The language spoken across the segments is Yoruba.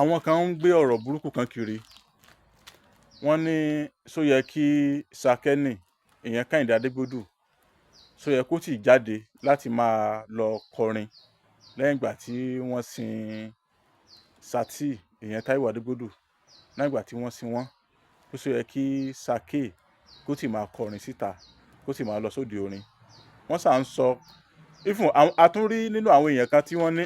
àwọn kan ń gbé ọ̀rọ̀ burúkú kan kiri wọ́n ní ṣó yẹ kí Sakeni ìyẹn Kẹ́hìndé Adégbòdù ṣó yẹ kó tì jáde láti máa lọ kọrin lẹ́yìn ìgbà tí wọ́n sin Sàtì ìyẹn Táíwò Adégbòdù lẹ́yìn ìgbà tí wọ́n sin wọ́n ó ṣó yẹ kí Sake kó tì máa kọrin síta kó tì máa lọ sóde orin wọ́n sà ń sọ ifun àtúnrí nínú àwọn èèyàn kan tí wọ́n ní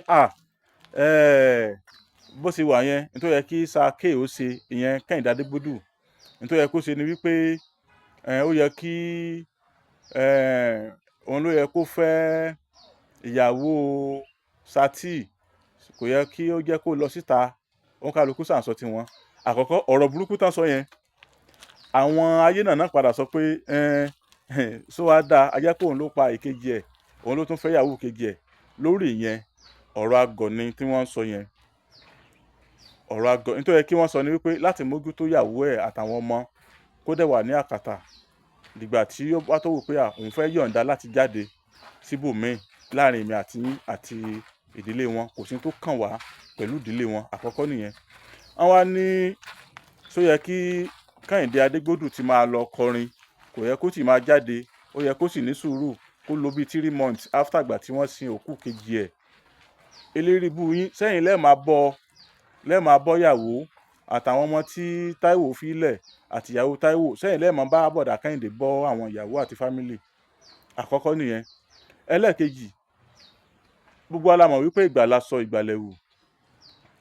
bó ṣe wà yẹn nítorí yẹ kí Sake ó ṣe ìyẹn Kẹ́hìndé Adégbòdù nítorí yẹ kó ṣe ni wípé ó yẹ kí òun ló yẹ kó fẹ́ ìyàwó Sàtì kò yẹ kí ó jẹ́ kó lọ síta òun kálukú sàǹsọ tiwọn àkọ́kọ́ ọ̀rọ̀ burúkú tán sọ yẹn àwọn ayé náà padà sọ pé sọ wá dáa ajá pé òun ló pa ìkejì ẹ̀ òun ló tún fẹ́ ìyàwó kejì ẹ̀ lórí ìyẹn ọ̀rọ̀ àgọ̀ ni tí wọ́n ń sọ yẹn ọ̀rọ̀ àgọ̀ nítorí kí wọ́n sọ ni wípé láti mójútó ìyàwó ẹ̀ àtàwọn ọmọ kó dẹ̀ wà ní àkàtà dìgbà tí ó bá tó wò pé òun fẹ́ yọ̀ǹda láti jáde síbòmíì láàrin èmi àti ìdílé wọn kò sí tó kàn wá pẹ̀lú ìdílé wọn àkọ́kọ́ nìyẹn wọ́n wá ní ṣó yẹ kí Kẹ́hìndé Adégbòdù ti máa lọ kọrin kò yẹ kó ti máa jáde ó yẹ kó sì ní sùúrù kó lò bíi 3 months after ìgbà tí wọ́n sin òkú kejì ẹ̀ eléríbú yín sẹ́yìn lẹ́ẹ̀máa bọ́ yàwó àtàwọn ọmọ tí Táíwò fílẹ̀ àtìyàwó Táíwò sẹ́yìn lẹ́ẹ̀máa bá bọ̀dà Kẹ́hìndé bọ́ àwọn ìyàwó àti fámìlì àkọ́kọ́ nìyẹn ẹlẹ́ẹ̀kejì gbogbo alamọ̀ wípé ìgbàlá sọ ìgbàlẹ̀wù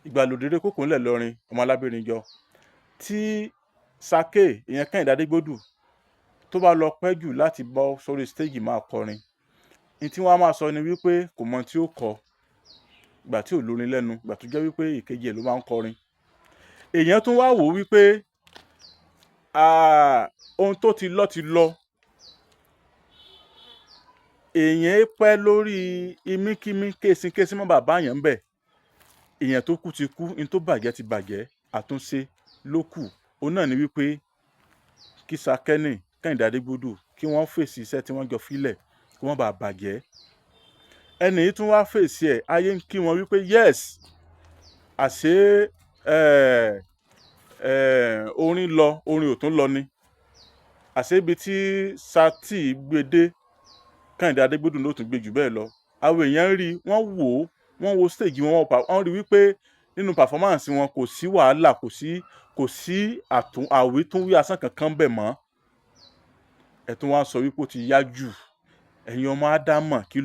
ìgbàlódéré kókó ńlẹ̀ lọrin ọmọ alábẹ́rinjọ tí Sake ìyẹn Kẹ́hìndé Adégbòdù tó bá lọ pẹ́ jù láti bọ́ sórí stage máa kọrin ní tí wọ́n á máa sọ ni wípé kò mọ tí ó kọ ìgbà tí ò lórin lẹ́nu ìgbà tó jẹ́ wípé ìkejì ẹ̀ ló máa ń kọrin èèyàn tún wá wò wípé ohun tó ti lọ èèyàn pẹ́ lórí imíkímí kéésìkéésì mọ́ bàbá yẹn ń bẹ̀ èèyàn tó kú ti kú ní tó bàjẹ́ ti bàjẹ́ àtúnṣe ló kù òun náà ni wípé kí Sakeni Kẹ́hìndé Adégbòdù kí wọ́n fèsì iṣẹ́ tí wọ́n jọ fílẹ̀ kí wọ́n bá bàjẹ́ ẹnì yìí tún wá fèsì ẹ̀ ayé ń kí wọn wípé yes àṣé orin lọ orin ò tún lọ ni àṣé ibi tí Sàtì gbé dé Kẹ́hìndé Adégbòdù ló tún gbé jù bẹ́ẹ̀ lọ àwọn èèyàn rí wọ́n wo stage wọ́n rí wípé nínú performance wọn kò sí wàhálà kò sí àwítúnwí asán kankan bẹ̀ mọ́ ẹ̀tún wá sọ wípé ó ti yá jù ẹ̀yin ọmọ ádámọ̀ kí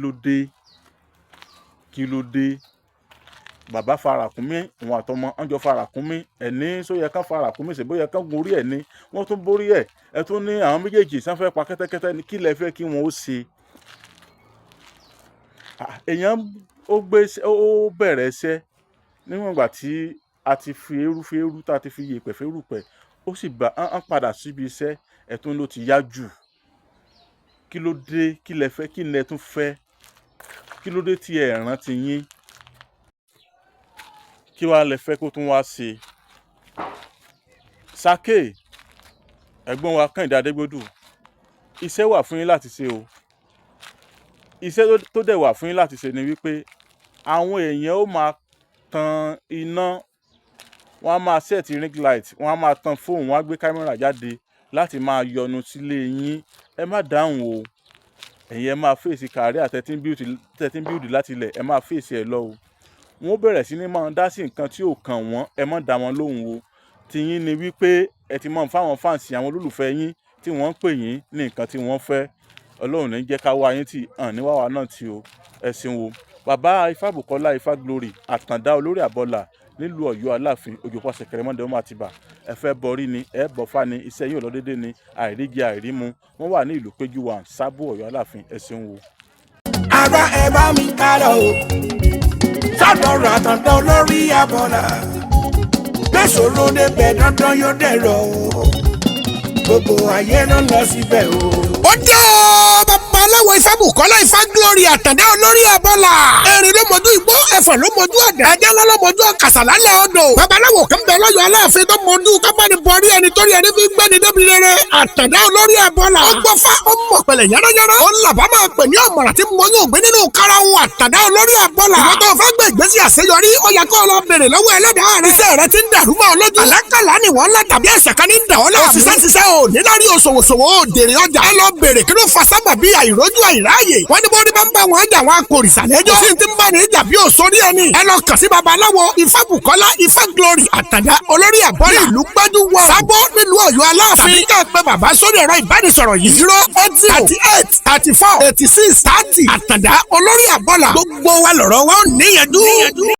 ló dé bàbá farakúnmí òun àtọmọ ọjọ́ farakúnmí ẹni sóyẹ kán farakúnmí ṣe bóyá kán gorí ẹ̀ ni wọ́n tún borí ẹ̀ ẹ̀ tún ní àwọn méjèèjì sanfẹ́ pa kẹ́tẹ́kẹ́tẹ́ ní kí lẹ fẹ́ kí wọ́n ó ṣe èèyàn ó bẹ̀rẹ̀ iṣẹ́ níwọ̀n ìgbà tí a ti fi eru tá a ti fi yèpẹ̀ fẹ́rùpẹ̀ ó sì bá ń padà síbi iṣẹ́ ẹ̀tún ló ti yá jù kí ló dé kí lẹ fẹ́ kí lẹ tún fẹ́ kí ló dé tí ẹ rántí yín kí wàá lẹ fẹ́ kó tún wá ṣe Sake ẹ̀gbọ́n wa Kẹ́hìndé Adégbòdù iṣẹ́ wà fún yín láti ṣe o iṣẹ́ tó dẹ̀ wà fún yín láti ṣe ni wípé àwọn èèyàn ó máa tan iná wọ́n á máa set ring light wọ́n á máa tan fóònù wọ́n á gbé kámẹ́rà jáde láti máa yọnu sílé yín ẹ má dáhùn o ẹ̀yin ẹ máa fèsì kàrí àtẹ̀tín bíùdì láti ilẹ̀ ẹ máa fèsì ẹ̀ lọ o wọ́n bẹ̀rẹ̀ sí ní máa dá sí nǹkan tí ò kàn wọ́n ẹ má dá wọn lóhùn o tiyín ni wípé ẹ ti mọ̀ fáwọn fáǹsì àwọn olólùfẹ́ yín tí wọ́n ń pè yín ní nǹkan tí wọ́n fẹ́ ọlọ́run ní jẹ́ ká wá yín tì hàn níwáwá náà tí o ẹ ṣeun o bàbá Ifábùkọ́lá Ifá Glory àtàndá olórí àbọ̀là nílùú Ọ̀yọ́ Aláàfin òjòpá ṣẹ̀kẹ̀rẹ̀mọ́dé ọmọ àtìbà ẹ fẹ́ bọrí ni ẹ bọ̀ fà ni iṣẹ́ yóò lọ déédéé ni àìríjẹ àìrímu wọ́n wà ní ìlú Péjú 1 Sábò Ọ̀yọ́ Aláàfin ẹ ṣeun o. ara ẹ bá mi ká lọ o sọ̀rọ̀ àtàndá olórí àbọ̀là gbèsòrò débẹ̀ dandan yóò dẹ̀rọ̀ o gbogbo ayé ló lọ síbẹ̀ o. ó jẹ́ babaláwo Ifábùkọ́lá Ifá Glory àtàndá olórí àbọ̀là erin ló mọjú igbó ẹ̀fọ̀n ló mọjú ọ̀dà ẹ̀jẹ̀ ló mọjú ọ̀kàsà lálẹ́ odò babaláwo kan bẹ lọ́yọ̀ Aláàfin tó mọjú kábàánì bọ̀rí ẹni torí ẹni fi gbẹ́ni débi rere àtàndá olórí àbọ̀là ó gbọ́ fá ó mọ̀ pẹ̀lẹ̀ yánnayánná ó làbá máa pè ní ọ̀mọ̀ràn tí mo yóò gbé nínú karahun àtàndá olórí àbọ̀là ìwọ́n tó fẹ́ gbé ìgbésí àṣeyọrí ó yẹ kó lọ bèrè lọ́wọ́ ẹlẹ́dàá rẹ. iṣẹ́ rẹ ti ń dàrú mọ́ ọ lójú. àlákàlà ni wọ́n lọ tàbí ẹ̀sẹ̀ kan ní dàwọ́lá. òṣìṣẹ́ ò ní lárí òṣòwòṣòwò ò dèrè ọjà. ẹ lọ bèrè kí ló fa sábà bí àìrójú àìráyè. wọ́n ní bó ní bá ń bá wọn jà wọn akòrìṣà lẹ́jọ́. kò sí ti ń bá ní ìjà bí òṣòrí ẹni. ẹ lọ kàn sí babaláwo Ifá Bùkọ́lá Ifá Glory Àtàndá olórí àbọ́là ìlú gbájú wọ. sábó nílùú Ọ̀yọ́ Aláàfin. àbí ká pé bàbá sórí ẹ̀rọ ìbánisọ̀rọ̀ yìí 08038348630 Àtàndá olórí àbọ́là. gbogbo wa lọ̀rọ̀ wa ò níyànjú.